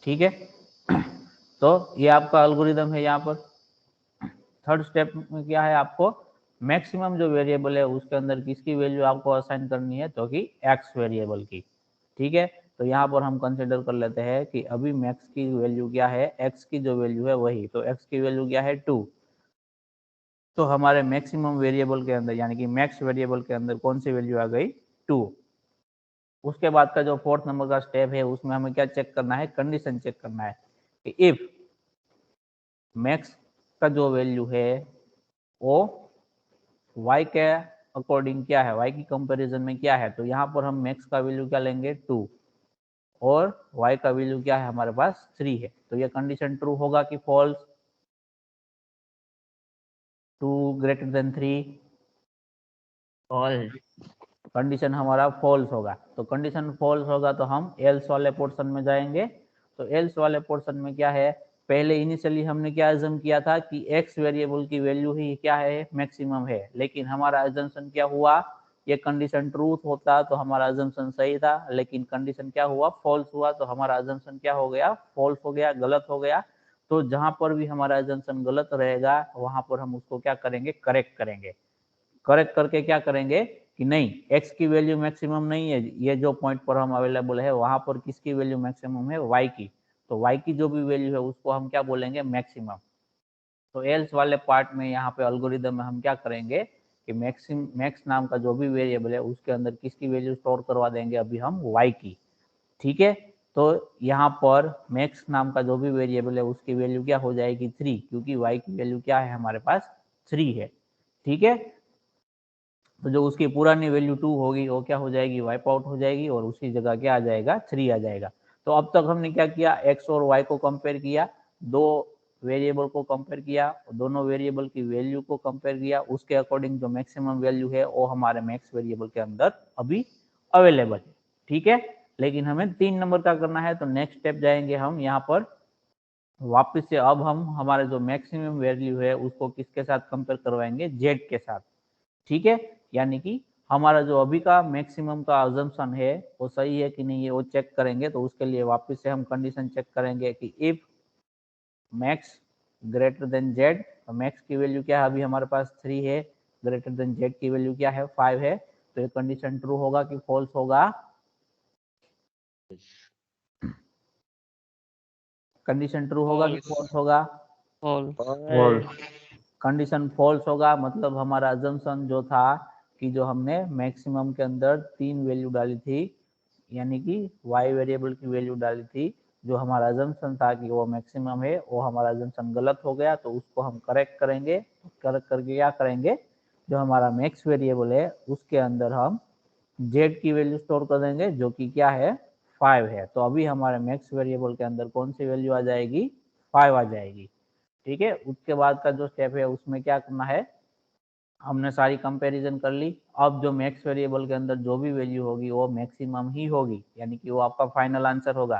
ठीक है। तो ये आपका एल्गोरिदम है। यहाँ पर थर्ड स्टेप में क्या है, आपको मैक्सिमम जो वेरिएबल है उसके अंदर किसकी वैल्यू आपको असाइन करनी है, तो कि एक्स वेरिएबल की। ठीक है, तो यहाँ पर हम कंसिडर कर लेते हैं कि अभी मैक्स की वैल्यू क्या है, एक्स की जो वैल्यू है वही, तो एक्स की वैल्यू क्या है 2। तो हमारे मैक्सिमम वेरिएबल के अंदर यानी कि मैक्स वेरिएबल के अंदर कौन सी वैल्यू आ गई, 2। उसके बाद का जो फोर्थ नंबर का स्टेप है उसमें हमें क्या चेक करना है, कंडीशन चेक करना है कि इफ मैक्स का जो वैल्यू है वो y के अकॉर्डिंग क्या है, y की कंपैरिजन में क्या है, तो यहाँ पर हम मैक्स का वैल्यू क्या लेंगे 2 और y का वैल्यू क्या है हमारे पास 3 है। तो ये कंडीशन ट्रू होगा कि false, 2 greater than 3, false. Condition हमारा फॉल्स होगा। तो कंडीशन फॉल्स होगा तो हम एल्स वाले पोर्शन में जाएंगे। तो एल्स वाले पोर्शन में क्या है, पहले इनिशियली हमने क्या अज्यूम किया था कि एक्स वेरिएबल की वैल्यू ही क्या है, मैक्सिमम है, लेकिन हमारा अजम्पशन क्या हुआ, ये कंडीशन ट्रूथ होता तो हमारा अजम्पशन सही था, लेकिन कंडीशन क्या हुआ, फॉल्स हुआ, तो हमारा अजम्पशन क्या हो गया, फॉल्स हो गया, गलत हो गया। तो जहां पर भी हमारा अजम्पशन गलत रहेगा वहां पर हम उसको क्या करेंगे, करेक्ट करेंगे। करेक्ट करके क्या करेंगे कि नहीं, x की वैल्यू मैक्सिमम नहीं है, ये जो पॉइंट पर हम अवेलेबल है वहां पर किसकी वैल्यू मैक्सिमम है, y की। तो y की जो भी वैल्यू है उसको हम क्या बोलेंगे, मैक्सिमम। तो एल्स वाले पार्ट में यहाँ पे एल्गोरिदम में हम क्या करेंगे कि मैक्स नाम का जो भी वेरिएबल है उसके अंदर किसकी वैल्यू स्टोर करवा देंगे, अभी हम y की। ठीक है, तो यहाँ पर मैक्स नाम का जो भी वेरिएबल है उसकी वैल्यू क्या हो जाएगी 3, क्योंकि y की वैल्यू क्या है हमारे पास 3 है। ठीक है, तो जो उसकी पुरानी वैल्यू 2 होगी वो क्या हो जाएगी, वाइप आउट हो जाएगी और उसकी जगह क्या आ जाएगा, 3 आ जाएगा। तो अब तक हमने क्या किया, x और y को कंपेयर किया, दो वेरिएबल को कंपेयर किया, दोनों वेरिएबल की वैल्यू को कंपेयर किया, उसके अकॉर्डिंग जो मैक्सिमम वैल्यू है वो हमारे मैक्स वेरिएबल के अंदर अभी अवेलेबल है। ठीक है, लेकिन हमें 3 नंबर का करना है। तो नेक्स्ट स्टेप जाएंगे हम यहाँ पर वापस से, अब हम हमारे जो मैक्सिमम वैल्यू है उसको किसके साथ कंपेयर करवाएंगे, z के साथ। ठीक है, यानी कि हमारा जो अभी का मैक्सिमम का अजम्पशन है वो सही है कि नहीं है वो चेक करेंगे। तो उसके लिए वापस से हम कंडीशन चेक करेंगे कि if max greater than Z, तो मैक्स की वैल्यू क्या है, अभी हमारे पास 3 है, ग्रेटर देन जेड की वैल्यू क्या है, 5 है। तो ये कंडीशन ट्रू होगा कि फॉल्स होगा, कंडीशन ट्रू होगा कि फॉल्स होगा, कंडीशन फॉल्स होगा। मतलब हमारा अजम्पशन जो था कि जो हमने मैक्सिमम के अंदर 3 वैल्यू डाली थी, यानी कि y वेरिएबल की वैल्यू डाली थी, जो हमारा अजम्पशन था कि वो मैक्सिमम है, वो हमारा अजम्पशन गलत हो गया। तो उसको हम करेक्ट करेंगे। करेक्ट करके क्या करेंगे, जो हमारा मैक्स वेरिएबल है उसके अंदर हम z की वैल्यू स्टोर कर देंगे, जो कि क्या है, 5 है। तो अभी हमारे मैक्स वेरिएबल के अंदर कौन सी वैल्यू आ जाएगी, 5 आ जाएगी। ठीक है, उसके बाद का जो स्टेप है उसमें क्या करना है, हमने सारी कंपैरिजन कर ली। अब जो मैक्स वेरिएबल के अंदर जो भी वैल्यू होगी वो मैक्सिमम ही होगी, यानी कि वो आपका फाइनल आंसर होगा।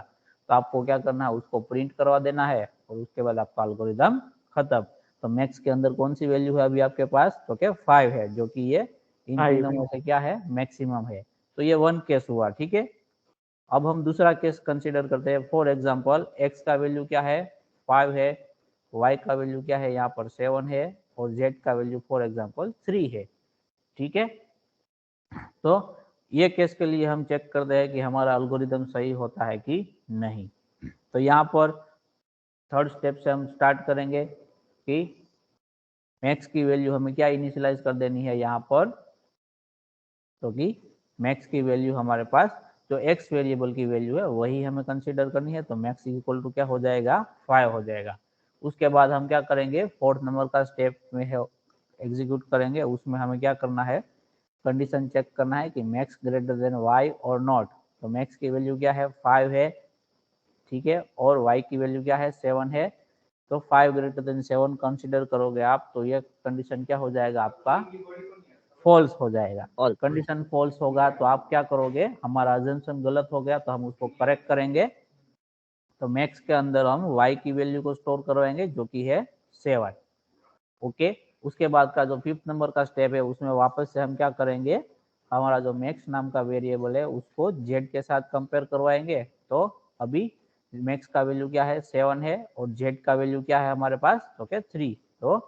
तो आपको क्या करना है, उसको प्रिंट करवा देना है और उसके बाद आपका एल्गोरिदम खत्म। तो मैक्स के अंदर कौन सी वैल्यू है अभी आपके पास, तो क्या 5 है, जो कि ये इन तीनों में से क्या है, मैक्सिमम है। तो ये वन केस हुआ। ठीक है, अब हम दूसरा केस कंसिडर करते हैं। फॉर एग्जाम्पल एक्स का वैल्यू क्या है, 5 है, y का वैल्यू क्या है, यहाँ पर 7 है, और z का वैल्यू फॉर एग्जाम्पल 3 है। ठीक है, तो ये केस के लिए हम चेक करते हैं कि हमारा एल्गोरिदम सही होता है कि नहीं। तो यहाँ पर थर्ड स्टेप से हम स्टार्ट करेंगे कि मैक्स की वैल्यू हमें क्या इनिशियलाइज कर देनी है यहाँ पर, तो कि मैक्स की वैल्यू हमारे पास जो एक्स वेरिएबल की वैल्यू है वही हमें कंसीडर करनी है। तो मैक्स इक्वल टू क्या हो जाएगा, 5 हो जाएगा। उसके बाद हम क्या करेंगे, फोर्थ नंबर का स्टेप में है एग्जीक्यूट करेंगे। उसमें हमें क्या करना है, कंडीशन चेक करना है कि मैक्स ग्रेटर देन वाई और नॉट। तो मैक्स की वैल्यू क्या है, 5 है, ठीक है, और वाई की वैल्यू क्या है, 7 है। तो 5 ग्रेटर देन 7 कंसिडर करोगे आप, तो ये कंडीशन क्या हो जाएगा आपका, फॉल्स हो जाएगा। कंडीशन फॉल्स होगा तो आप क्या करोगे, हमारा अजम्पशन गलत हो गया तो हम उसको करेक्ट करेंगे। तो मैक्स के अंदर हम y की वैल्यू को स्टोर करवाएंगे, जो कि है 7। ओके, उसके बाद का जो फिफ्थ नंबर का स्टेप है उसमें वापस से हम क्या करेंगे, हमारा जो मैक्स नाम का वेरिएबल है उसको z के साथ कंपेयर करवाएंगे। तो अभी मैक्स का वैल्यू क्या है 7 है और जेड का वैल्यू क्या है हमारे पास तो क्या 3, तो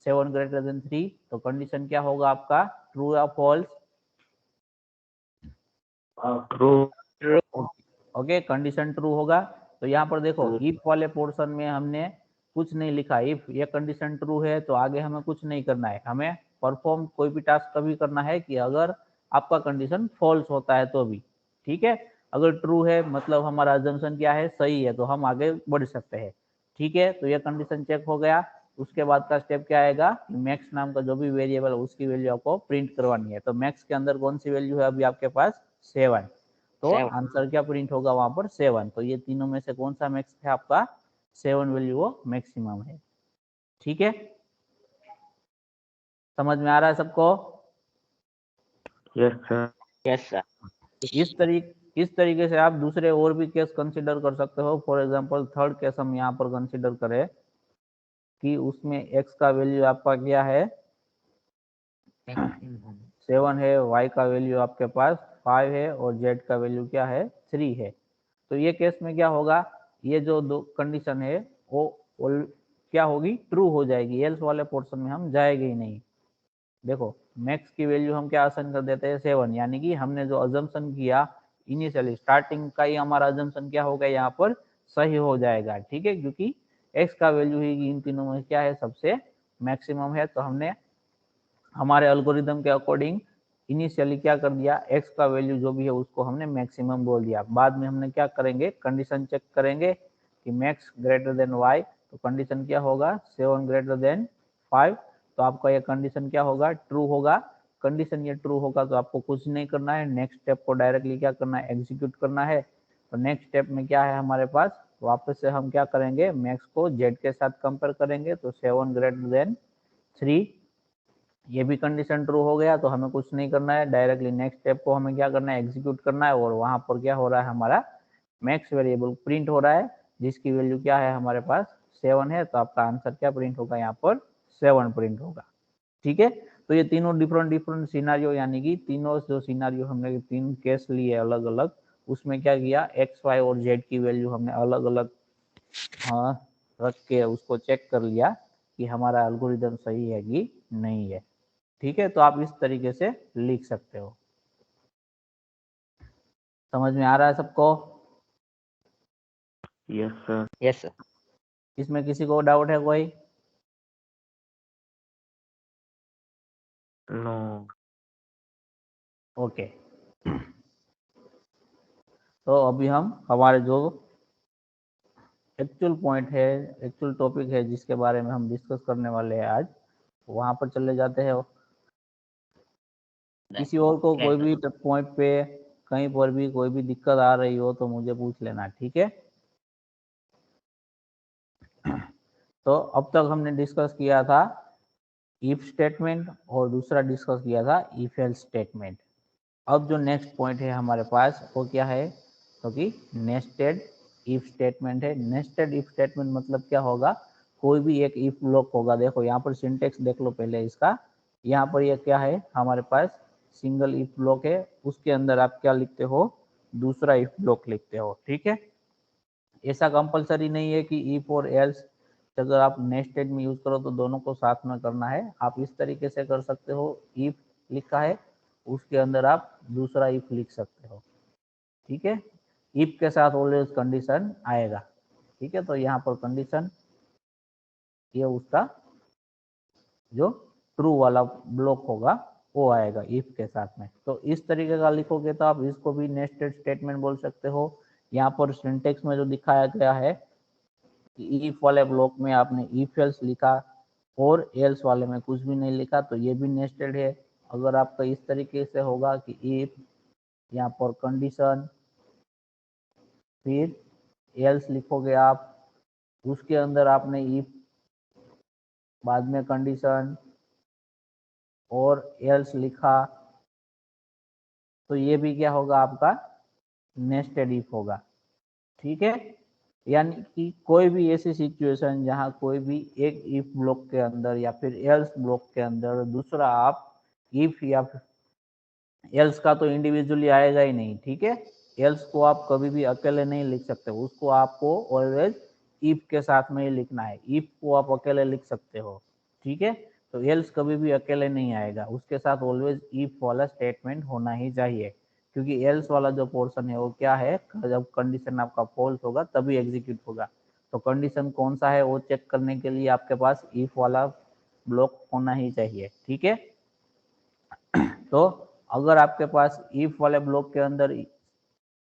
7 ग्रेटर देन 3, तो कंडीशन क्या होगा आपका ट्रू या false? True. Okay, condition true होगा। तो यहाँ पर देखो इफ वाले पोर्शन में हमने कुछ नहीं लिखा, इफ ये कंडीशन ट्रू है तो आगे हमें कुछ नहीं करना है, हमें परफॉर्म कोई भी टास्क कभी करना है कि अगर आपका कंडीशन फॉल्स होता है तो भी, ठीक है। अगर ट्रू है मतलब हमारा अजम्पशन क्या है सही है, तो हम आगे बढ़ सकते हैं, ठीक है। तो ये कंडीशन चेक हो गया। उसके बाद का स्टेप क्या आएगा, मैक्स नाम का जो भी वेरिएबल है उसकी वैल्यू आपको प्रिंट करवानी है। तो मैक्स के अंदर कौन सी वैल्यू है अभी आपके पास 7, तो आंसर क्या प्रिंट होगा वहां पर 7। तो ये तीनों में से कौन सा मैक्स है आपका 7 वैल्यू वो मैक्सिमम है, ठीक है। समझ में आ रहा है सबको? Yes sir. Yes sir. इस तरीके से आप दूसरे और भी केस कंसीडर कर सकते हो। फॉर एग्जांपल थर्ड केस हम यहाँ पर कंसीडर करें कि उसमें x का वैल्यू आपका क्या है 7 है, y का वैल्यू आपके पास 5 है और z का वैल्यू क्या है 3 है। तो ये केस में क्या होगा, ये जो दो कंडीशन है वो क्या होगी ट्रू हो जाएगी, एल्स वाले पोर्शन में हम जाएंगे ही नहीं। देखो मैक्स की वैल्यू हम क्या असाइन कर देते हैं 7, यानी कि हमने जो अजम्पशन किया इनिशियली स्टार्टिंग का ही हमारा अजम्पशन क्या होगा यहाँ पर सही हो जाएगा, ठीक है, क्योंकि x का वैल्यू ही इन तीनों में क्या है सबसे मैक्सिमम है। तो हमने हमारे एल्गोरिदम के अकॉर्डिंग इनिशियली क्या कर दिया, x का वैल्यू जो भी है उसको हमने मैक्सिमम बोल दिया। बाद में हमने क्या करेंगे कंडीशन चेक करेंगे कि मैक्स ग्रेटर देन y, तो कंडीशन क्या होगा 7 ग्रेटर देन 5, तो आपका ये कंडीशन क्या होगा ट्रू होगा। कंडीशन ये ट्रू होगा तो आपको कुछ नहीं करना है, नेक्स्ट स्टेप को डायरेक्टली क्या करना है एग्जीक्यूट करना है। तो नेक्स्ट स्टेप में क्या है हमारे पास, वापस से हम क्या करेंगे मैक्स को जेड के साथ कंपेयर करेंगे, तो 7 ग्रेटर देन 3, ये भी कंडीशन ट्रू हो गया। तो हमें कुछ नहीं करना है, डायरेक्टली नेक्स्ट स्टेप को हमें क्या करना है एग्जीक्यूट करना है, और वहां पर क्या हो रहा है हमारा मैक्स वेरिएबल प्रिंट हो रहा है जिसकी वैल्यू क्या है हमारे पास 7 है। तो आपका आंसर क्या प्रिंट होगा यहाँ पर 7 प्रिंट होगा, ठीक है। तो ये तीनों डिफरेंट सिनारियो, यानी कि तीनों जो सिनारियो हमने तीन केस लिए अलग अलग, उसमें क्या किया एक्स वाई और जेड की वैल्यू हमने अलग अलग रख के उसको चेक कर लिया कि हमारा एल्गोरिदम सही है कि नहीं है, ठीक है। तो आप इस तरीके से लिख सकते हो। समझ में आ रहा है सबको? Yes sir. Yes sir. इसमें किसी को डाउट है कोई? नो। ओके। तो अभी हम हमारे जो एक्चुअल पॉइंट है, एक्चुअल टॉपिक है जिसके बारे में हम डिस्कस करने वाले हैं आज, वहां पर चले जाते हैं। किसी और को कोई भी पॉइंट पे कहीं पर भी कोई भी दिक्कत आ रही हो तो मुझे पूछ लेना, ठीक है। तो अब तक हमने डिस्कस किया था इफ स्टेटमेंट और दूसरा डिस्कस किया था इफ एल्स स्टेटमेंट। अब जो नेक्स्ट पॉइंट है हमारे पास वो क्या है, तो कि नेस्टेड इफ स्टेटमेंट है। नेस्टेड इफ स्टेटमेंट मतलब क्या होगा, कोई भी एक इफ ब्लॉक होगा। देखो यहाँ पर सिंटेक्स देख लो पहले इसका, यहाँ पर ये क्या है हमारे पास सिंगल इफ ब्लॉक है, उसके अंदर आप क्या लिखते हो दूसरा इफ ब्लॉक लिखते हो, ठीक है। ऐसा कंपलसरी नहीं है कि इफ और एल्स अगर आप नेस्टेड में यूज करो तो दोनों को साथ में करना है। आप इस तरीके से कर सकते हो, इफ लिखा है उसके अंदर आप दूसरा इफ लिख सकते हो, ठीक है। इफ के साथ ऑलवेज कंडीशन आएगा, ठीक है। तो यहाँ पर कंडीशन ये उसका जो ट्रू वाला ब्लॉक होगा वो आएगा इफ के साथ में। तो इस तरीके का लिखोगे तो आप इसको भी नेस्टेड स्टेटमेंट बोल सकते हो। यहाँ पर सिंटेक्स में जो दिखाया गया है कि इफ वाले ब्लॉक में आपने इफ एल्स लिखा और एल्स वाले में कुछ भी नहीं लिखा तो ये भी नेस्टेड है। अगर आपका इस तरीके से होगा कि इफ यहाँ पर कंडीशन फिर एल्स लिखोगे आप, उसके अंदर आपने इफ बाद में कंडीशन और एल्स लिखा, तो ये भी क्या होगा आपका नेस्टेड इफ होगा, ठीक है। यानी कि कोई भी ऐसी सिचुएशन जहां कोई भी एक इफ ब्लॉक के अंदर या फिर एल्स ब्लॉक के अंदर दूसरा आप इफ या एल्स का तो इंडिविजुअली आएगा ही नहीं, ठीक है। एल्स को आप कभी भी अकेले नहीं लिख सकते, उसको आपको ऑलवेज इफ के साथ में ही लिखना है। इफ को आप अकेले लिख सकते हो, ठीक है, तो एल्स कभी भी अकेले नहीं आएगा, उसके साथ ऑलवेज इफ वाला स्टेटमेंट होना ही चाहिए, क्योंकि एल्स वाला जो पोर्शन है वो क्या है, जब कंडीशन आपका फॉल्स होगा तभी एग्जीक्यूट होगा। तो कंडीशन कौन सा है वो चेक करने के लिए आपके पास इफ वाला ब्लॉक होना ही चाहिए, ठीक है। तो अगर आपके पास इफ वाले ब्लॉक के अंदर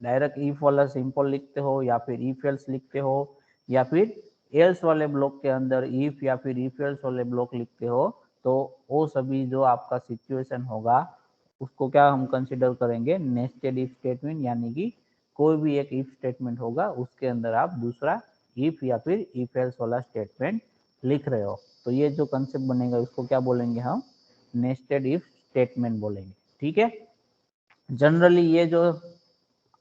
डायरेक्ट इफ वाला सिंपल लिखते हो या फिर इफ एल्स लिखते हो या फिर एल्स वाले ब्लॉक के अंदर इफ या फिर इफ एल्स वाले ब्लॉक लिखते हो, तो वो सभी जो आपका सिचुएशन होगा उसको क्या हम कंसिडर करेंगे, नेस्टेड इफ स्टेटमेंट, यानी कि कोई भी एक इफ स्टेटमेंट होगा उसके अंदर आप दूसरा इफ या फिर इफ एल्स वाला स्टेटमेंट लिख रहे हो, तो ये जो कंसेप्ट बनेगा उसको क्या बोलेंगे हम, नेस्टेड इफ स्टेटमेंट बोलेंगे, ठीक है। जनरली ये जो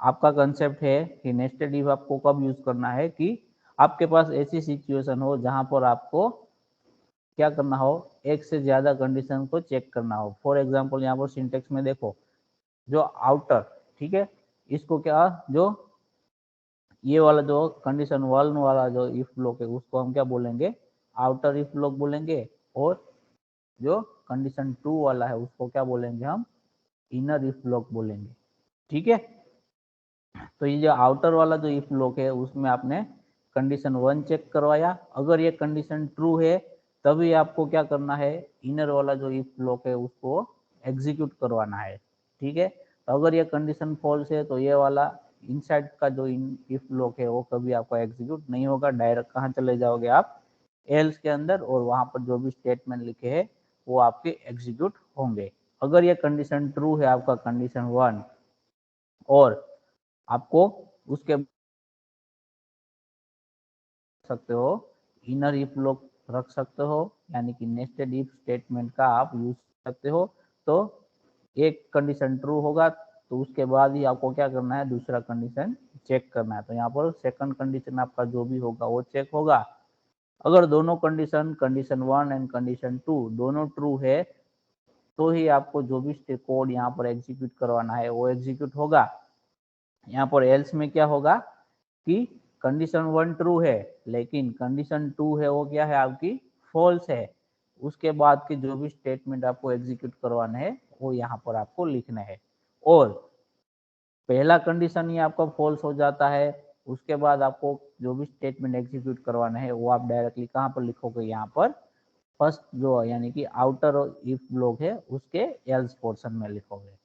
आपका कंसेप्ट है कि नेस्टेड इफ आपको कब यूज करना है, कि आपके पास ऐसी सिचुएशन हो जहां पर आपको क्या करना हो, एक से ज्यादा कंडीशन को चेक करना हो। फॉर एग्जांपल यहाँ पर सिंटेक्स में देखो, जो आउटर, ठीक है, इसको क्या, जो ये वाला जो कंडीशन वन वाला जो इफ ब्लॉक है उसको हम क्या बोलेंगे, आउटर इफ ब्लॉक बोलेंगे, और जो कंडीशन टू वाला है उसको क्या बोलेंगे हम, इनर इफ ब्लॉक बोलेंगे, ठीक है। तो ये जो आउटर वाला जो इफ ब्लॉक है उसमें आपने कंडीशन वन चेक करवाया, अगर ये कंडीशन ट्रू है तभी आपको क्या करना है, इनर वाला जो इफ ब्लॉक है उसको एग्जीक्यूट करवाना है, ठीक है। तो अगर ये कंडीशन फॉल्स है तो ये वाला इनसाइड का जो इफ ब्लॉक है वो कभी आपका एग्जीक्यूट नहीं होगा, डायरेक्ट कहाँ चले जाओगे आप, एल्स के अंदर, और वहां पर जो भी स्टेटमेंट लिखे है वो आपके एग्जीक्यूट होंगे। अगर ये कंडीशन ट्रू है आपका कंडीशन वन, और आपको उसके सकते हो, इनर इफ ब्लॉक रख सकते हो, यानी कि नेस्टेड इफ स्टेटमेंट का आप यूज सकते हो। तो एक कंडीशन ट्रू होगा तो उसके बाद ही आपको क्या करना है, दूसरा कंडीशन चेक करना है। तो यहाँ पर सेकंड कंडीशन आपका जो भी होगा वो चेक होगा। अगर दोनों condition, condition one and condition two दोनों ट्रू है तो ही आपको जो भी कोड यहाँ पर एग्जीक्यूट करवाना है वो एग्जीक्यूट होगा। यहाँ पर एल्स में क्या होगा कि कंडीशन वन ट्रू है लेकिन कंडीशन टू है वो क्या है आपकी, फॉल्स है, उसके बाद के जो भी स्टेटमेंट आपको एग्जीक्यूट करवाना है वो यहाँ पर आपको लिखना है। और पहला कंडीशन ही आपका फॉल्स हो जाता है, उसके बाद आपको जो भी स्टेटमेंट एग्जीक्यूट करवाना है वो आप डायरेक्टली कहाँ पर लिखोगे, यहाँ पर फर्स्ट जो यानी कि आउटर इफ ब्लॉक है उसके एल्स पोर्शन में लिखोगे।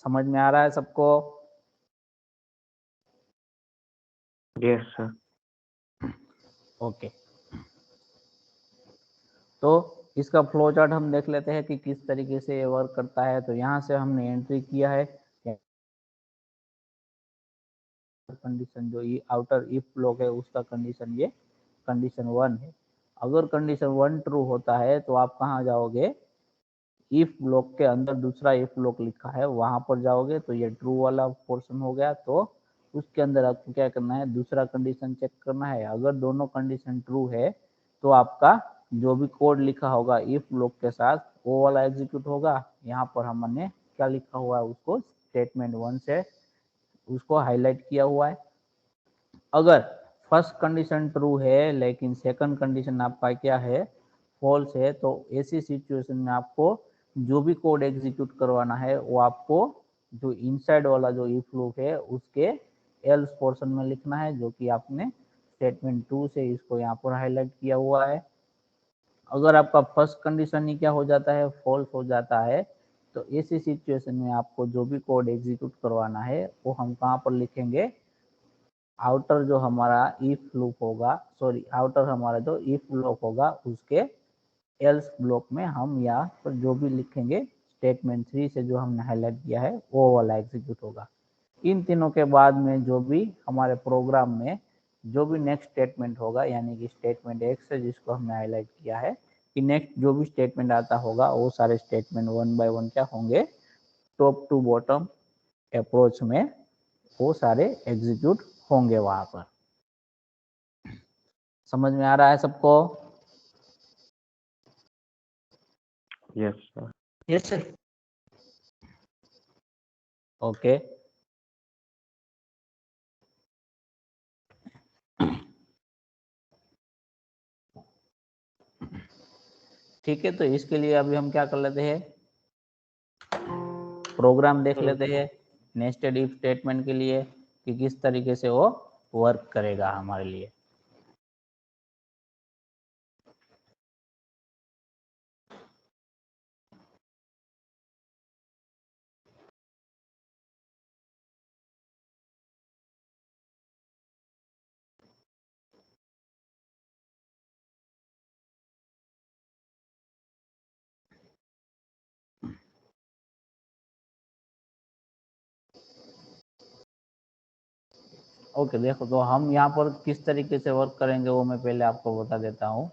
समझ में आ रहा है सबको? Yes, sir. ओके, तो इसका फ्लो चार्ट हम देख लेते हैं कि किस तरीके से ये वर्क करता है। तो यहाँ से हमने एंट्री किया है कंडीशन, जो ये आउटर इफ ब्लॉक है उसका कंडीशन ये कंडीशन वन है। अगर कंडीशन वन ट्रू होता है तो आप कहाँ जाओगे, इफ ब्लॉक के अंदर दूसरा इफ ब्लॉक लिखा है वहां पर जाओगे, तो ये ट्रू वाला पोर्शन हो गया। तो उसके अंदर आपको क्या करना है, दूसरा कंडीशन चेक करना है। अगर दोनों कंडीशन ट्रू है तो आपका जो भी कोड लिखा होगा इफ ब्लॉक के साथ वो वाला एग्जीक्यूट होगा। यहाँ पर हमने क्या लिखा हुआ है उसको स्टेटमेंट वन से उसको हाईलाइट किया हुआ है। अगर फर्स्ट कंडीशन ट्रू है लेकिन सेकंड कंडीशन आपका क्या है, फॉल्स है, तो ऐसी सिचुएशन में आपको जो भी कोड एग्जीक्यूट करवाना है वो आपको जो इनसाइड वाला जो इफ लूप है उसके एल्स पोर्शन में लिखना है, जो कि आपने स्टेटमेंट टू से इसको यहाँ पर हाईलाइट किया हुआ है। अगर आपका फर्स्ट कंडीशन ही क्या हो जाता है, फॉल्स हो जाता है, तो ऐसी सिचुएशन में आपको जो भी कोड एग्जीक्यूट करवाना है वो हम कहाँ पर लिखेंगे, आउटर जो हमारा इफ लूप होगा, सॉरी आउटर हमारा जो इफ ब्लॉक होगा उसके एल्स ब्लॉक में हम यहाँ पर जो भी लिखेंगे स्टेटमेंट थ्री से जो हमने हाईलाइट किया है वो वाला एग्जीक्यूट होगा। इन तीनों के बाद में जो भी हमारे प्रोग्राम में जो भी नेक्स्ट स्टेटमेंट होगा, यानी कि स्टेटमेंट एक्स है जिसको हमने हाईलाइट किया है, कि नेक्स्ट जो भी स्टेटमेंट आता होगा वो सारे स्टेटमेंट वन बाय वन क्या होंगे, टॉप टू बॉटम अप्रोच में वो सारे एग्जीक्यूट होंगे वहां पर। समझ में आ रहा है सबको? Yes, sir. Yes sir. Okay, ठीक है, तो इसके लिए अभी हम क्या कर लेते हैं, प्रोग्राम देख लेते हैं नेस्टेड इफ स्टेटमेंट के लिए कि किस तरीके से वो वर्क करेगा हमारे लिए। ओके, देखो तो हम यहाँ पर किस तरीके से वर्क करेंगे वो मैं पहले आपको बता देता हूँ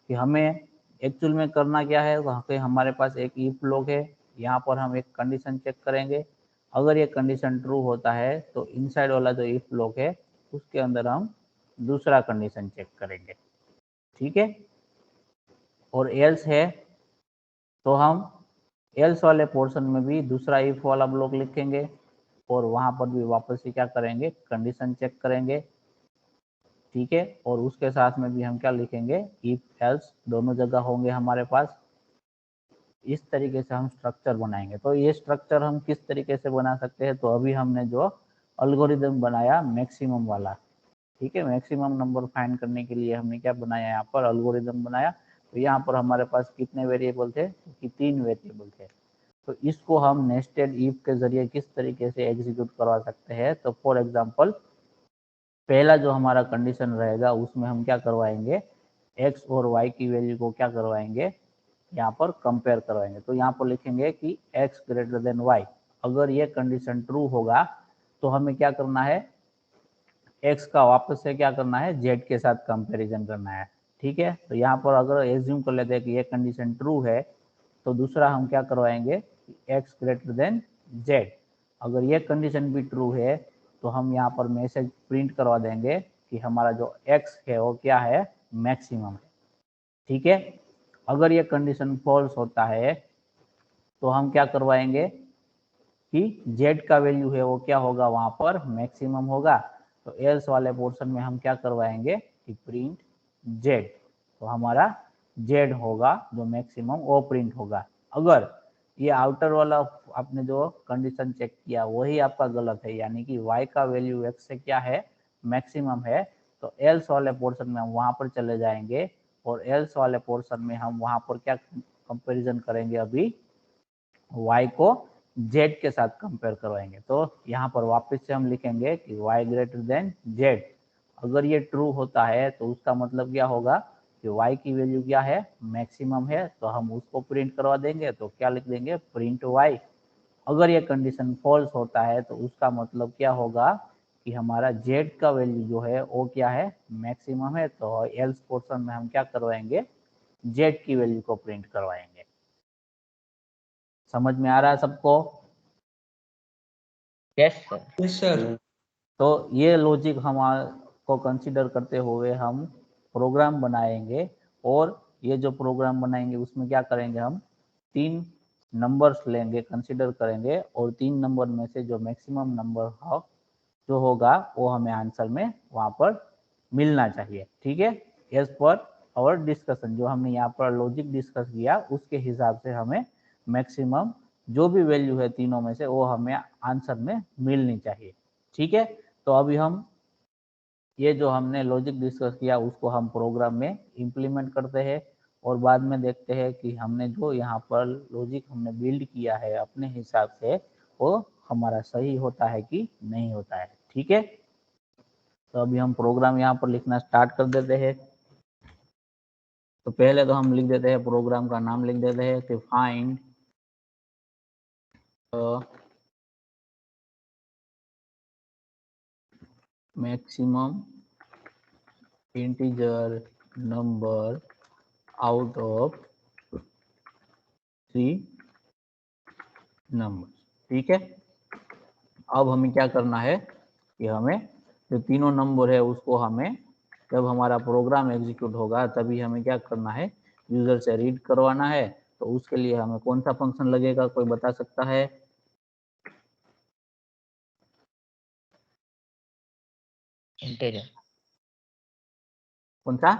कि हमें एक्चुअल में करना क्या है। वहाँ पे हमारे पास एक इफ ब्लॉक है, यहाँ पर हम एक कंडीशन चेक करेंगे। अगर ये कंडीशन ट्रू होता है तो इनसाइड वाला जो इफ ब्लॉक है उसके अंदर हम दूसरा कंडीशन चेक करेंगे, ठीक है। और एल्स है तो हम एल्स वाले पोर्शन में भी दूसरा इफ वाला ब्लॉक लिखेंगे और वहां पर भी वापस से क्या करेंगे, कंडीशन चेक करेंगे, ठीक है। और उसके साथ में भी हम क्या लिखेंगे, इफ एल्स दोनों जगह होंगे हमारे पास। इस तरीके से हम स्ट्रक्चर बनाएंगे। तो ये स्ट्रक्चर हम किस तरीके से बना सकते हैं, तो अभी हमने जो अल्गोरिदम बनाया मैक्सिमम वाला, ठीक है, मैक्सिमम नंबर फाइंड करने के लिए हमने क्या बनाया, यहाँ पर अल्गोरिदम बनाया। तो यहाँ पर हमारे पास कितने वेरिएबल थे, कि 3 वेरिएबल थे। तो इसको हम नेस्टेड इफ के जरिए किस तरीके से एग्जीक्यूट करवा सकते हैं, तो फॉर एग्जांपल पहला जो हमारा कंडीशन रहेगा उसमें हम क्या करवाएंगे, एक्स और वाई की वैल्यू को क्या करवाएंगे, यहाँ पर कंपेयर करवाएंगे। तो यहाँ पर लिखेंगे कि एक्स ग्रेटर देन वाई। अगर ये कंडीशन ट्रू होगा तो हमें क्या करना है, एक्स का वापस से क्या करना है, जेड के साथ कंपैरिजन करना है, ठीक है। तो यहाँ पर अगर एज्यूम कर लेते हैं कि ये कंडीशन ट्रू है तो दूसरा हम क्या करवाएंगे, एक्स ग्रेटर देन जेड। अगर ये कंडीशन भी ट्रू है तो हम यहाँ पर मैसेज प्रिंट करवा देंगे कि हमारा जो एक्स है वो क्या है, मैक्सिमम है, ठीक है। अगर ये कंडीशन फॉल्स होता है तो हम क्या करवाएंगे कि जेड का वैल्यू है वो क्या होगा, वहां पर मैक्सिमम होगा। तो एल्स वाले पोर्शन में हम क्या करवाएंगे कि प्रिंट जेड। तो हमारा जेड होगा जो मैक्सिमम वो प्रिंट होगा। अगर ये आउटर वाला आपने जो कंडीशन चेक किया वही आपका गलत है, यानी कि y का वैल्यू x से क्या है, मैक्सिमम है, तो एल्स वाले पोर्शन में हम वहां पर चले जाएंगे और एल्स वाले पोर्शन में हम वहां पर क्या कंपैरिजन करेंगे, अभी y को z के साथ कंपेयर करवाएंगे। तो यहाँ पर वापस से हम लिखेंगे कि y ग्रेटर देन z। अगर ये ट्रू होता है तो उसका मतलब क्या होगा कि y की वैल्यू क्या है, मैक्सिमम है, तो हम उसको प्रिंट करवा देंगे। तो क्या लिख देंगे, प्रिंट y। अगर ये कंडीशन फॉल्स होता है तो उसका मतलब क्या होगा कि हमारा z का वैल्यू जो है वो क्या है, मैक्सिमम है। तो एल्स पोर्शन में हम क्या करवाएंगे, z की वैल्यू को प्रिंट करवाएंगे। समझ में आ रहा है सबको? Yes sir. Yes sir. तो ये लॉजिक को कंसीडर करते हुए हम प्रोग्राम बनाएंगे। और ये जो प्रोग्राम बनाएंगे उसमें क्या करेंगे, हम 3 नंबर्स लेंगे, कंसीडर करेंगे, और 3 नंबर में से जो मैक्सिमम नंबर जो होगा वो हमें आंसर में वहां पर मिलना चाहिए, ठीक है। एज पर और डिस्कशन जो हमने यहाँ पर लॉजिक डिस्कस किया उसके हिसाब से हमें मैक्सिमम जो भी वैल्यू है तीनों में से वो हमें आंसर में मिलनी चाहिए, ठीक है। तो अभी हम ये जो हमने लॉजिक डिस्कस किया उसको हम प्रोग्राम में इम्प्लीमेंट करते हैं और बाद में देखते हैं कि हमने जो यहाँ पर लॉजिक हमने बिल्ड किया है अपने हिसाब से वो हमारा सही होता है कि नहीं होता है, ठीक है। तो अभी हम प्रोग्राम यहाँ पर लिखना स्टार्ट कर देते हैं। तो पहले तो हम लिख देते हैं, प्रोग्राम का नाम लिख देते हैं कि find maximum integer number out of 3 number, ठीक है। अब हमें क्या करना है कि हमें जो तीनों नंबर है उसको हमें जब हमारा प्रोग्राम एग्जीक्यूट होगा तभी हमें क्या करना है, यूजर से रीड करवाना है। तो उसके लिए हमें कौन सा फंक्शन लगेगा, कोई बता सकता है? इंटीजर। कौन सा?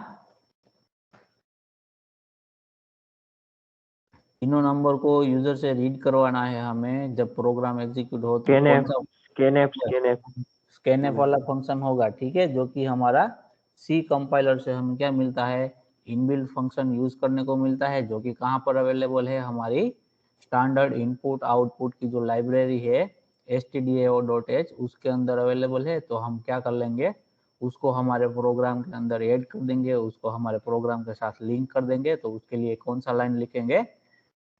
तीनों नंबर को यूजर से रीड करवाना है हमें जब प्रोग्राम एग्जीक्यूट हो तो स्कैनएफ कौन सा स्कैनएफ स्कैनएफ स्कैनएफ वाला फंक्शन होगा, ठीक है, जो कि हमारा सी कंपाइलर से हमें क्या मिलता है, इनबिल्ट फंक्शन यूज करने को मिलता है, जो कि कहाँ पर अवेलेबल है, हमारी स्टैंडर्ड इनपुट आउटपुट की जो लाइब्रेरी है stdio.h उसके अंदर अवेलेबल है। तो हम क्या कर लेंगे, उसको हमारे प्रोग्राम के अंदर ऐड कर देंगे, उसको हमारे प्रोग्राम के साथ लिंक कर देंगे। तो उसके लिए कौन सा लाइन लिखेंगे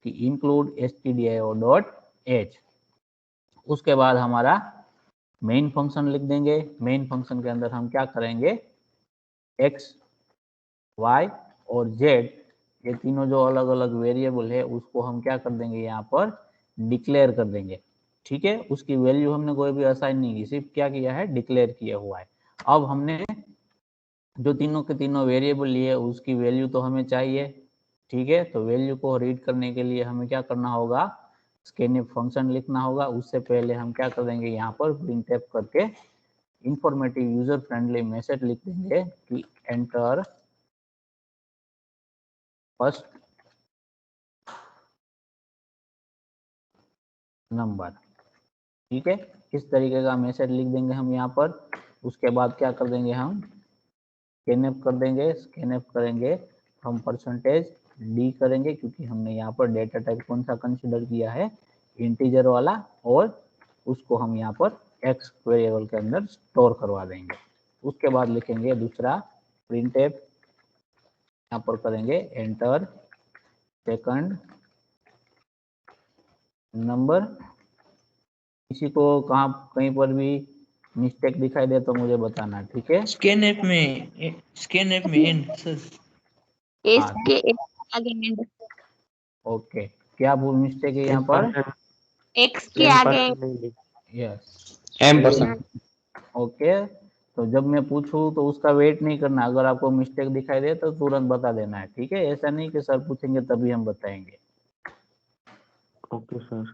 कि इंक्लूड stdio.h। उसके बाद हमारा मेन फंक्शन लिख देंगे। मेन फंक्शन के अंदर हम क्या करेंगे, एक्स वाई और जेड ये तीनों जो अलग अलग वेरिएबल है उसको हम क्या कर देंगे, यहाँ पर डिक्लेयर कर देंगे, ठीक है। उसकी वैल्यू हमने कोई भी असाइन नहीं की, सिर्फ क्या किया है, डिक्लेयर किया हुआ है। अब हमने जो तीनों के तीनों वेरिएबल लिए उसकी वैल्यू तो हमें चाहिए, ठीक है। तो वैल्यू को रीड करने के लिए हमें क्या करना होगा, स्कैनफ फंक्शन लिखना होगा। उससे पहले हम क्या कर देंगे, यहाँ पर प्रिंटफ करके इंफॉर्मेटिव यूजर फ्रेंडली मैसेज लिख देंगे कि एंटर फर्स्ट नंबर, ठीक है। इस तरीके का मैसेज लिख देंगे हम यहाँ पर। उसके बाद क्या कर देंगे, हम स्कैनफ कर देंगे। स्कैनफ करेंगे हम परसेंटेज डी करेंगे, क्योंकि हमने यहाँ पर डेटा टाइप कौन सा कंसीडर किया है, इंटीजर वाला, और उसको हम यहाँ पर एक्स वेरिएबल के अंदर स्टोर करवा देंगे। उसके बाद लिखेंगे दूसरा प्रिंटफ, यहाँ पर करेंगे एंटर सेकंड नंबर। किसी को कहाँ कहीं पर भी मिस्टेक दिखाई दे तो मुझे बताना, ठीक है। स्कैनएफ में एंड सर हाँ, के आगे एंड ओके, क्या भूल मिस्टेक है यहाँ पर, एक्स के आगे नहीं लिख यस M%। ओके। तो जब मैं पूछूं तो उसका वेट नहीं करना, अगर आपको मिस्टेक दिखाई दे तो तुरंत बता देना है, ठीक है। ऐसा नहीं कि सर पूछेंगे तभी हम बताएंगे, ओके सर।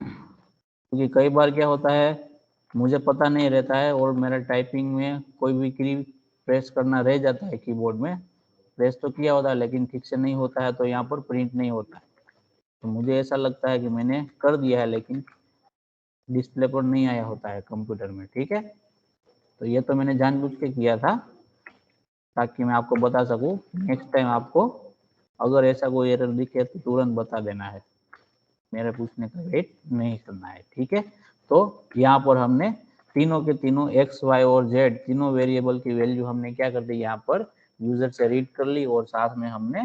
क्योंकि कई बार क्या होता है, मुझे पता नहीं रहता है और मेरा टाइपिंग में कोई भी की प्रेस करना रह जाता है, कीबोर्ड में प्रेस तो किया होता है लेकिन ठीक से नहीं होता है, तो यहाँ पर प्रिंट नहीं होता है। तो मुझे ऐसा लगता है कि मैंने कर दिया है लेकिन डिस्प्ले पर नहीं आया होता है कंप्यूटर में, ठीक है। तो ये तो मैंने जानबूझ के किया था ताकि मैं आपको बता सकूं। नेक्स्ट टाइम आपको अगर ऐसा कोई एरर दिखे तो तुरंत बता देना है, मेरे पूछने का वेट नहीं करना है, ठीक है। तो यहाँ पर हमने तीनों के तीनों एक्स वाई और जेड तीनों वेरिएबल की वैल्यू हमने क्या कर दी, यहाँ पर यूजर से रीड कर ली, और साथ में हमने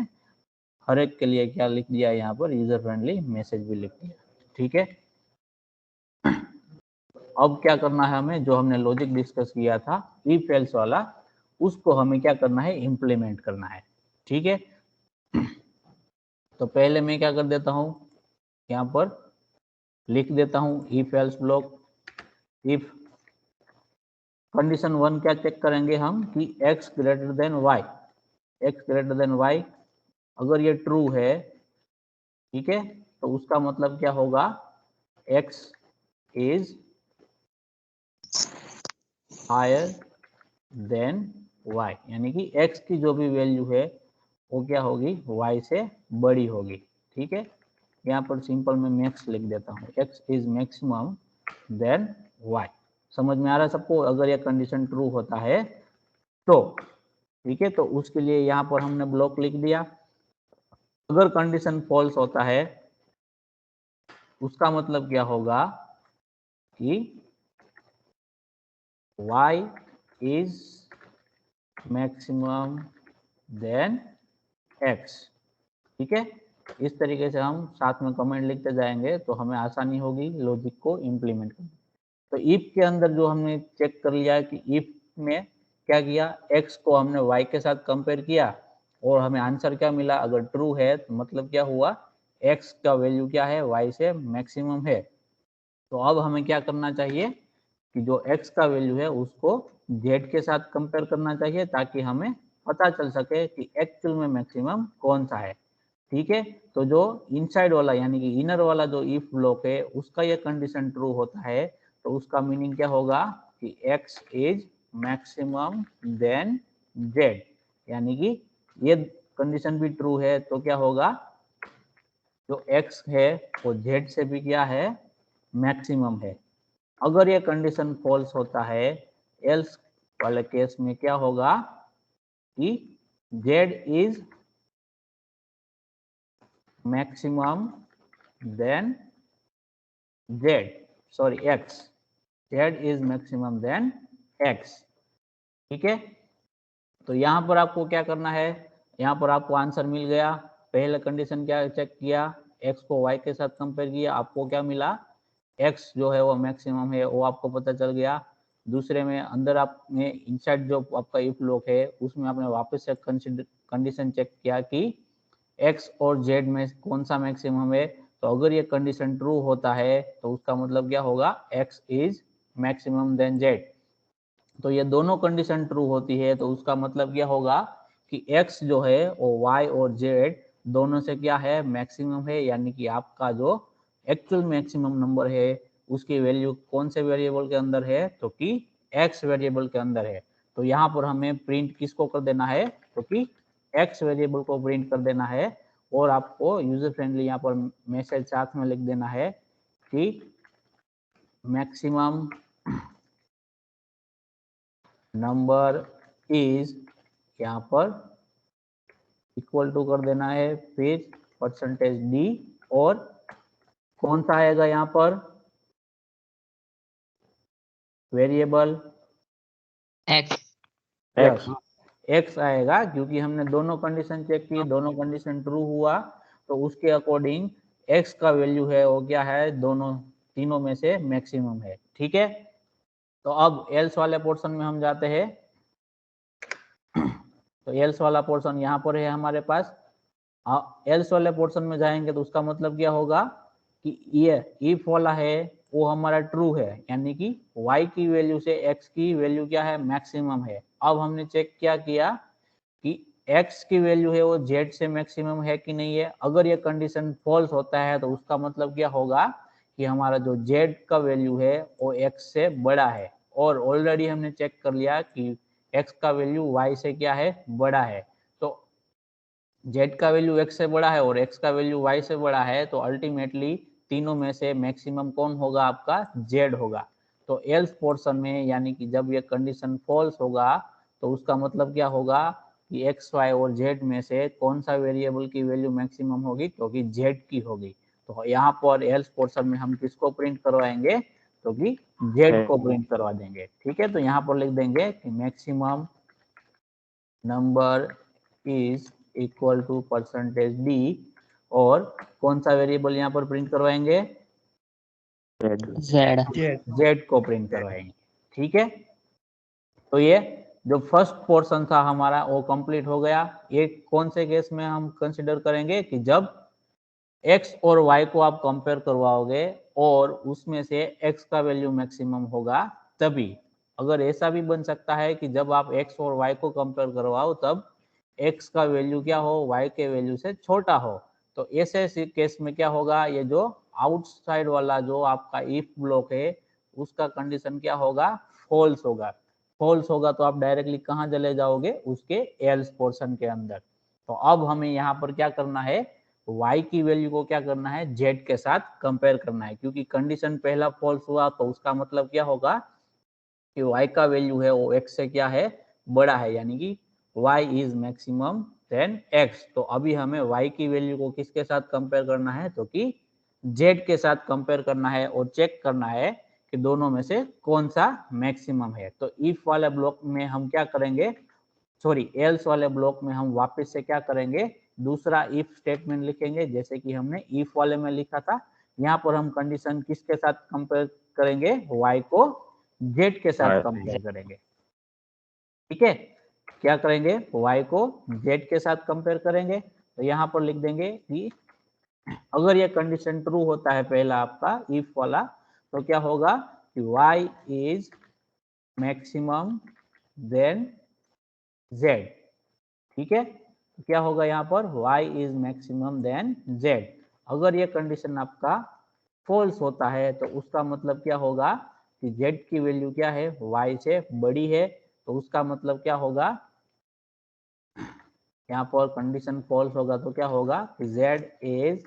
हर एक के लिए क्या लिख दिया, यहाँ पर यूजर फ्रेंडली मैसेज भी लिख दिया, ठीक है। अब क्या करना है हमें, जो हमने लॉजिक डिस्कस किया था इफ एल्स वाला, उसको हमें क्या करना है, इम्प्लीमेंट करना है, ठीक है। तो पहले मैं क्या कर देता हूँ, यहाँ पर लिख देता हूँ if else block. If condition 1 क्या चेक करेंगे हम कि x greater than y, x greater than y अगर ये ट्रू है, ठीक है, तो उसका मतलब क्या होगा, x is higher than y, यानी कि x की जो भी वैल्यू है वो क्या होगी, y से बड़ी होगी, ठीक है। यहाँ पर सिंपल में मैक्स लिख देता हूँ, x is maximum than y। समझ में आ रहा है सबको, अगर ये कंडीशन ट्रू होता है तो, ठीक है। तो उसके लिए यहाँ पर हमने ब्लॉक लिख दिया। अगर कंडीशन फॉल्स होता है उसका मतलब क्या होगा कि y is maximum than x, ठीक है। इस तरीके से हम साथ में कमेंट लिखते जाएंगे तो हमें आसानी होगी लॉजिक को इम्प्लीमेंट करने। तो इफ के अंदर जो हमने चेक कर लिया कि इफ में क्या किया, x को हमने y के साथ कंपेयर किया और हमें आंसर क्या मिला, अगर ट्रू है तो मतलब क्या हुआ, x का वैल्यू क्या है, y से मैक्सिमम है। तो अब हमें क्या करना चाहिए कि जो x का वैल्यू है उसको z के साथ कंपेयर करना चाहिए, ताकि हमें पता चल सके कि एक्चुअल में मैक्सिमम कौन सा है, ठीक है। तो जो इनसाइड वाला यानी कि इनर वाला जो इफ ब्लॉक है उसका ये कंडीशन ट्रू होता है, तो उसका मीनिंग क्या होगा कि x is maximum than z, यानी कि ये कंडीशन भी ट्रू है तो क्या होगा, जो x है वो z से भी क्या है, मैक्सिमम है। अगर ये कंडीशन फॉल्स होता है, एल्स वाले केस में क्या होगा कि z is maximum than x, z is maximum than x। ठीक है, तो यहाँ पर आपको क्या करना है, यहाँ पर आपको आंसर मिल गया। पहले कंडीशन क्या चेक किया, x को y के साथ कंपेयर किया, आपको क्या मिला, x जो है वो मैक्सिमम है, वो आपको पता चल गया। दूसरे में अंदर आपने इनसाइड जो आपका इफ ब्लॉक है उसमें आपने वापस से कंडीशन चेक किया कि x और z में कौन सा मैक्सिमम है। तो अगर ये कंडीशन ट्रू होता है तो उसका मतलब क्या होगा, x is maximum than z। तो ये दोनों कंडीशन ट्रू होती है तो उसका मतलब क्या होगा कि x जो है वो y और z दोनों से क्या है, मैक्सिमम है। यानी कि आपका जो एक्चुअल मैक्सिमम नंबर है उसकी वैल्यू कौन से वेरिएबल के अंदर है, तो कि x वेरिएबल के अंदर है। तो यहाँ पर हमें प्रिंट किसको कर देना है, तो कि x वेरिएबल को प्रिंट कर देना है। और आपको यूजर फ्रेंडली यहाँ पर मैसेज साथ में लिख देना है कि मैक्सिमम नंबर इज, यहाँ पर इक्वल टू कर देना है फिर %d, और कौन सा आएगा यहाँ पर वेरिएबल, x x x आएगा, क्योंकि हमने दोनों कंडीशन चेक की, दोनों कंडीशन ट्रू हुआ तो उसके अकॉर्डिंग x का वैल्यू है वो क्या है, दोनों तीनों में से मैक्सिमम है। ठीक है, तो अब एल्स वाले पोर्शन में हम जाते हैं। तो एल्स वाला पोर्शन यहाँ पर है हमारे पास। एल्स वाले पोर्शन में जाएंगे तो उसका मतलब क्या होगा कि ये इफ वाला है वो हमारा ट्रू है, यानी कि y की वैल्यू से x की वैल्यू क्या है, मैक्सिमम है। अब हमने चेक क्या किया कि x की वैल्यू है वो z से मैक्सिमम है कि नहीं है। अगर ये कंडीशन फॉल्स होता है तो उसका मतलब क्या होगा कि हमारा जो z का वैल्यू है वो x से बड़ा है। और ऑलरेडी हमने चेक कर लिया कि x का वैल्यू y से क्या है, बड़ा है। तो z का वैल्यू x से बड़ा है और x का वैल्यू y से बड़ा है, तो अल्टीमेटली तीनों में से मैक्सिमम कौन होगा, आपका z होगा। तो एल्स पोर्शन में यानी कि जब ये कंडीशन फॉल्स होगा तो उसका मतलब क्या होगा कि x, y और z में से कौन सा वेरिएबल की वैल्यू मैक्सिमम होगी, क्योंकि z की होगी। तो यहाँ पर एल्स पोर्शन में हम किसको प्रिंट करवाएंगे, तो कि z को प्रिंट करवा देंगे। ठीक है, तो यहाँ पर लिख देंगे कि maximum number is equal to %d, और कौन सा वेरिएबल यहाँ पर प्रिंट करवाएंगे, z z को प्रिंट करवाएंगे। ठीक है, तो ये जो फर्स्ट पोर्शन था हमारा वो कंप्लीट हो गया। ये कौन से केस में हम कंसिडर करेंगे कि जब x और y को आप कंपेयर करवाओगे और उसमें से x का वैल्यू मैक्सिमम होगा तभी। अगर ऐसा भी बन सकता है कि जब आप x और y को कंपेयर करवाओ तब x का वैल्यू क्या हो, y के वैल्यू से छोटा हो। तो ऐसे केस में क्या होगा, ये जो आउटसाइड वाला जो आपका इफ ब्लॉक है उसका कंडीशन क्या होगा, फॉल्स होगा। फॉल्स होगा तो आप डायरेक्टली कहाँ चले जाओगे, उसके एल्स पोर्शन के अंदर। तो अब हमें यहाँ पर क्या करना है, y की वैल्यू को क्या करना है, z के साथ कंपेयर करना है। क्योंकि कंडीशन पहला फॉल्स हुआ तो उसका मतलब क्या होगा कि y का वैल्यू है वो x से क्या है, बड़ा है, यानी कि y is maximum than x। तो अभी हमें y की वैल्यू को किसके साथ कंपेयर करना है, तो कि z के साथ कंपेयर करना है और चेक करना है कि दोनों में से कौन सा मैक्सिमम है। तो इफ वाले ब्लॉक में हम क्या करेंगे, सॉरी एल्स वाले ब्लॉक में हम वापस से क्या करेंगे, दूसरा इफ स्टेटमेंट लिखेंगे जैसे कि हमने इफ वाले में लिखा था। यहाँ पर हम कंडीशन किसके साथ कंपेयर करेंगे, y को z के साथ कंपेयर करेंगे। ठीक है, क्या करेंगे, y को z के साथ कंपेयर करेंगे। तो यहाँ पर लिख देंगे कि अगर ये कंडीशन ट्रू होता है पहला आपका इफ वाला, तो क्या होगा कि y is maximum than z। ठीक है, तो क्या होगा यहाँ पर, y is maximum than z। अगर ये कंडीशन आपका फॉल्स होता है तो उसका मतलब क्या होगा कि z की वैल्यू क्या है, y से बड़ी है। तो उसका मतलब क्या होगा, यहाँ पर कंडीशन फॉल्स होगा तो क्या होगा कि z is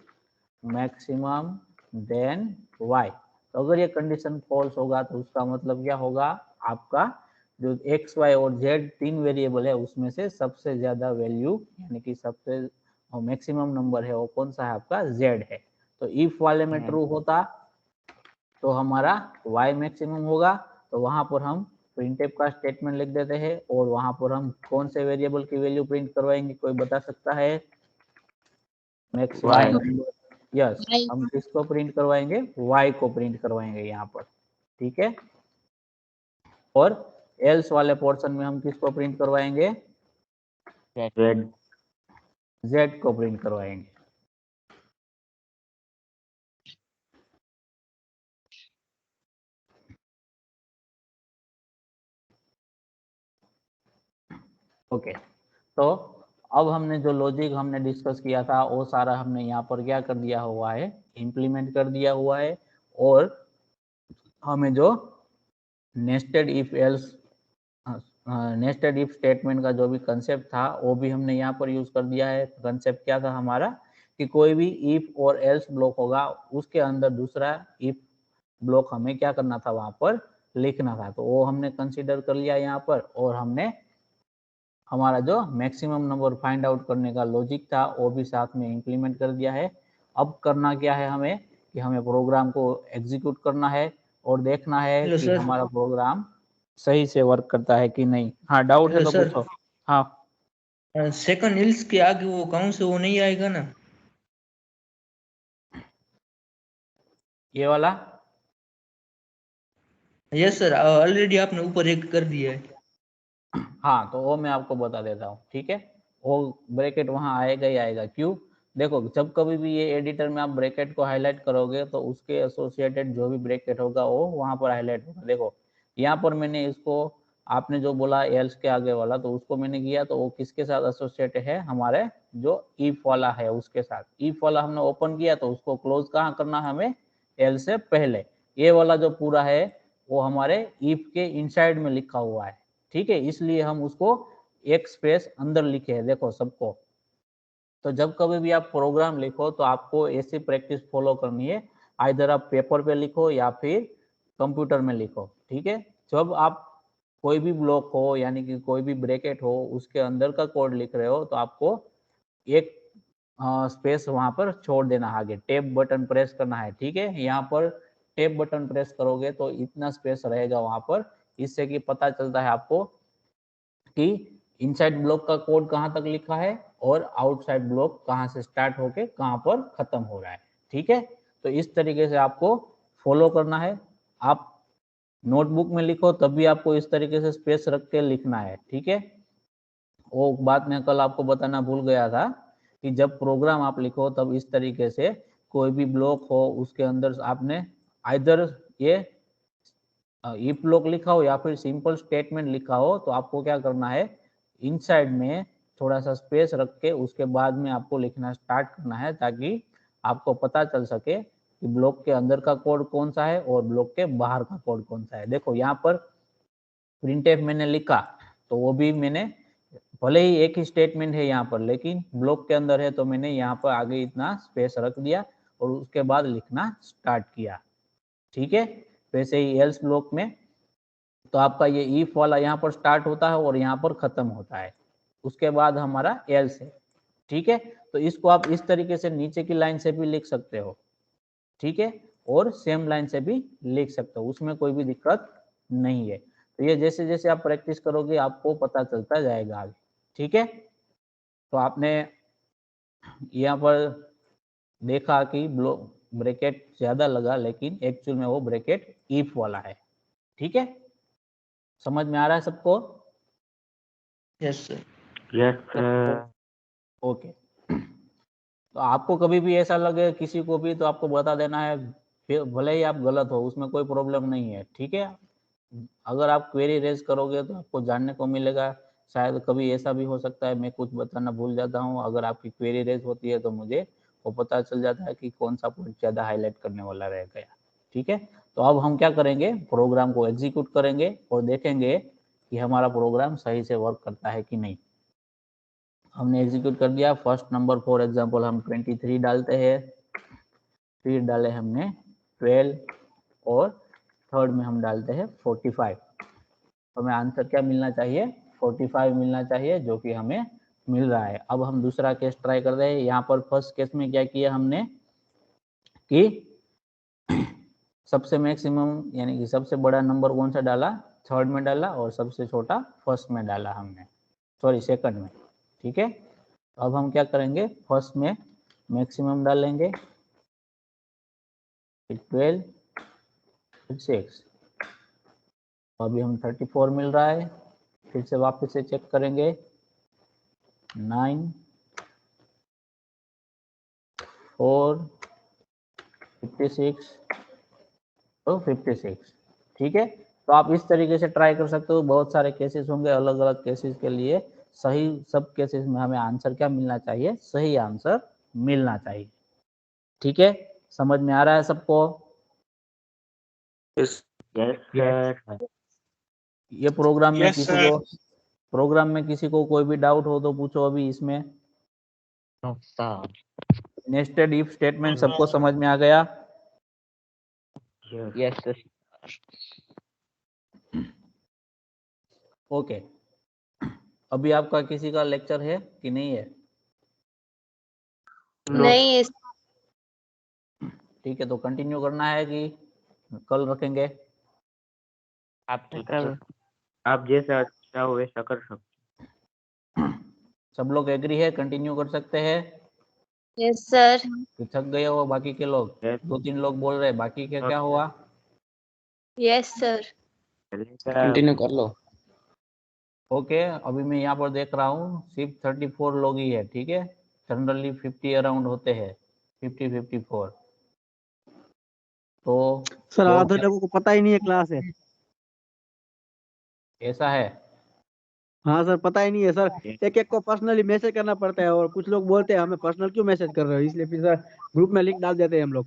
maximum than y। तो अगर ये कंडीशन फॉल्स होगा तो उसका मतलब क्या होगा, आपका जो x, y और z तीन वेरिएबल है उसमें से सबसे ज्यादा वैल्यू यानी कि सबसे मैक्सिमम नंबर है वो कौन सा है, आपका z है। तो इफ वाले में ट्रू होता तो हमारा y मैक्सिमम होगा, तो वहां पर हम प्रिंटफ का स्टेटमेंट लिख देते हैं और वहां पर हम कौन से वेरिएबल की वैल्यू प्रिंट करवाएंगे, कोई बता सकता है? Maximum number, yes, Y। हम किसको प्रिंट करवाएंगे, y को प्रिंट करवाएंगे यहाँ पर, ठीक है। और एल्स वाले पोर्शन में हम किसको प्रिंट करवाएंगे, Z z को प्रिंट करवाएंगे। ओके, तो अब हमने जो लॉजिक हमने डिस्कस किया था वो सारा हमने यहाँ पर क्या कर दिया हुआ है, इम्प्लीमेंट कर दिया हुआ है। और हमें जो nested if else nested if statement का जो भी कंसेप्ट था वो भी हमने यहाँ पर यूज कर दिया है। कंसेप्ट क्या था हमारा कि कोई भी इफ और एल्स ब्लॉक होगा उसके अंदर दूसरा इफ ब्लॉक हमें क्या करना था, वहां पर लिखना था। तो वो हमने कंसीडर कर लिया यहाँ पर, और हमने हमारा जो मैक्सिमम नंबर फाइंड आउट करने का लॉजिक था वो भी साथ में इंप्लीमेंट कर दिया है। अब करना क्या है हमें कि हमें प्रोग्राम को एग्जीक्यूट करना है और देखना है हेलो कि सर। हमारा प्रोग्राम सही से वर्क करता है कि नहीं। हाँ, डाउट है हेलो तो सर। पूछो। हाँ, सेकंड हिल्स के आगे वो गाँव से वो नहीं आएगा ना? ये वाला यस सर, ऑलरेडी आपने ऊपर एक कर दिया है। हाँ, तो वो मैं आपको बता देता हूँ, ठीक है। वो ब्रैकेट वहां आएगा ही आएगा। क्यों? देखो, जब कभी भी ये एडिटर में आप ब्रैकेट को हाईलाइट करोगे तो उसके एसोसिएटेड जो भी ब्रैकेट होगा वो वहां पर हाईलाइट होगा। देखो, यहाँ पर मैंने इसको, आपने जो बोला एल्स के आगे वाला, तो उसको मैंने किया तो वो किसके साथ एसोसिएटेड है, हमारे जो इफ वाला है उसके साथ। इफ वाला हमने ओपन किया तो उसको क्लोज कहाँ करना है हमें, एल से पहले। ये वाला जो पूरा है वो हमारे इफ के इनसाइड में लिखा हुआ है, ठीक है, इसलिए हम उसको एक स्पेस अंदर लिखे हैं, देखो सबको। तो जब कभी भी आप प्रोग्राम लिखो तो आपको ऐसी प्रैक्टिस फॉलो करनी है, आइदर आप पेपर पे लिखो या फिर कंप्यूटर में लिखो, ठीक है। जब आप कोई भी ब्लॉक हो यानी कि कोई भी ब्रैकेट हो उसके अंदर का कोड लिख रहे हो तो आपको एक स्पेस वहां पर छोड़ देना है, आगे टैब बटन प्रेस करना है, ठीक है। यहाँ पर टैब बटन प्रेस करोगे तो इतना स्पेस रहेगा वहां पर, इससे कि पता चलता है आपको कि इनसाइड ब्लॉक का कोड कहाँ तक लिखा है और आउटसाइड ब्लॉक कहाँ से स्टार्ट होके कहाँ पर खत्म हो रहा है, ठीक है। तो इस तरीके से आपको फॉलो करना है। आप नोटबुक में लिखो तब भी आपको इस तरीके से स्पेस रख के लिखना है, ठीक है। वो बात मैं कल आपको बताना भूल गया था कि जब प्रोग्राम आप लिखो तब इस तरीके से कोई भी ब्लॉक हो उसके अंदर आपने आइदर ये इफ ब्लॉक लिखा हो या फिर सिंपल स्टेटमेंट लिखा हो तो आपको क्या करना है, इनसाइड में थोड़ा सा स्पेस रख के उसके बाद में आपको लिखना स्टार्ट करना है, ताकि आपको पता चल सके कि ब्लॉक के अंदर का कोड कौन सा है और ब्लॉक के बाहर का कोड कौन सा है। देखो यहाँ पर प्रिंटफ मैंने लिखा तो वो भी मैंने, भले ही एक ही स्टेटमेंट है यहाँ पर लेकिन ब्लॉक के अंदर है तो मैंने यहाँ पर आगे इतना स्पेस रख दिया और उसके बाद लिखना स्टार्ट किया, ठीक है। वैसे ही एल्स ब्लॉक में तो आपका ये इफ वाला यहाँ पर स्टार्ट होता है और यहाँ पर खत्म होता है, उसके बाद हमारा एल्स है, ठीक है। तो इसको आप इस तरीके से नीचे की लाइन से भी लिख सकते हो, ठीक है, और सेम लाइन से भी लिख सकते हो, उसमें कोई भी दिक्कत नहीं है। तो ये जैसे जैसे आप प्रैक्टिस करोगे आपको पता चलता जाएगा आगे, ठीक है। तो आपने यहाँ पर देखा कि ब्रैकेट ज्यादा लगा लेकिन एक्चुअल में वो ब्रैकेट इफ वाला है, ठीक है। समझ में आ रहा है सबको? Yes sir. Yes sir. Okay. तो आपको कभी भी ऐसा लगे किसी को भी तो आपको बता देना है, फिर भले ही आप गलत हो उसमें कोई प्रॉब्लम नहीं है, ठीक है। अगर आप क्वेरी रेज करोगे तो आपको जानने को मिलेगा, शायद कभी ऐसा भी हो सकता है मैं कुछ बताना भूल जाता हूँ, अगर आपकी क्वेरी रेज होती है तो मुझे वो पता चल जाता है कि कौन सा पॉइंट ज़्यादा हाईलाइट करने वाला रह गया, ठीक है। तो अब हम क्या करेंगे, प्रोग्राम को एग्जीक्यूट करेंगे और देखेंगे कि हमारा प्रोग्राम सही से वर्क करता है कि नहीं। हमने एग्जीक्यूट कर दिया, फर्स्ट नंबर फॉर एग्जांपल हम 23 डालते हैं, फिर डाले हमने 12 और थर्ड में हम डालते हैं 45। हमें आंसर क्या मिलना चाहिए? 45 मिलना चाहिए, जो कि हमें मिल रहा है। अब हम दूसरा केस ट्राई कर रहे हैं। यहाँ पर फर्स्ट केस में क्या किया हमने कि सबसे मैक्सिमम यानी कि सबसे बड़ा नंबर कौन सा डाला? थर्ड में डाला, और सबसे छोटा फर्स्ट में डाला हमने, सॉरी सेकंड में। ठीक है, अब हम क्या करेंगे? फर्स्ट में मैक्सिमम डालेंगे, फिर 12, फिर 6। अभी हम 34 मिल रहा है। फिर से वापस से चेक करेंगे, 9, 4, 56 तो 56। ठीक है, तो आप इस तरीके से ट्राई कर सकते हो। बहुत सारे केसेस होंगे, अलग अलग केसेस के लिए सही सब केसेस में हमें आंसर क्या मिलना चाहिए? सही आंसर मिलना चाहिए। ठीक है, समझ में आ रहा है सबको? Yes sir. ये प्रोग्राम में किसी को कोई भी डाउट हो तो पूछो अभी इसमें। No sir. Nested if statement सबको समझ में आ गया? Yes sir. ओके, अभी आपका किसी का लेक्चर है कि नहीं है? नहीं ठीक है, तो कंटिन्यू करना है कि कल रखेंगे? आप आप जैसा अच्छा हो वैसा कर सकते। सब लोग एग्री है, कंटिन्यू कर सकते हैं? Yes sir. कि थक गए हो बाकी के लोग? Yes. 2-3 लोग बोल रहे हैं, बाकी के क्या हुआ? Yes sir. कंटिन्यू कर लो। ओके, अभी मैं यहाँ पर देख रहा हूँ सिर्फ 34 लोग ही है। ठीक है, जनरली 50 अराउंड होते हैं, 50-54। तो सर आधे लोगों को पता ही नहीं है क्लास है। ऐसा है? हाँ सर, पता ही नहीं है सर। एक एक को पर्सनली मैसेज करना पड़ता है, और कुछ लोग बोलते हैं हमें पर्सनल क्यों मैसेज कर रहे हो, इसलिए फिर सर ग्रुप में लिंक डाल देते हैं हम लोग।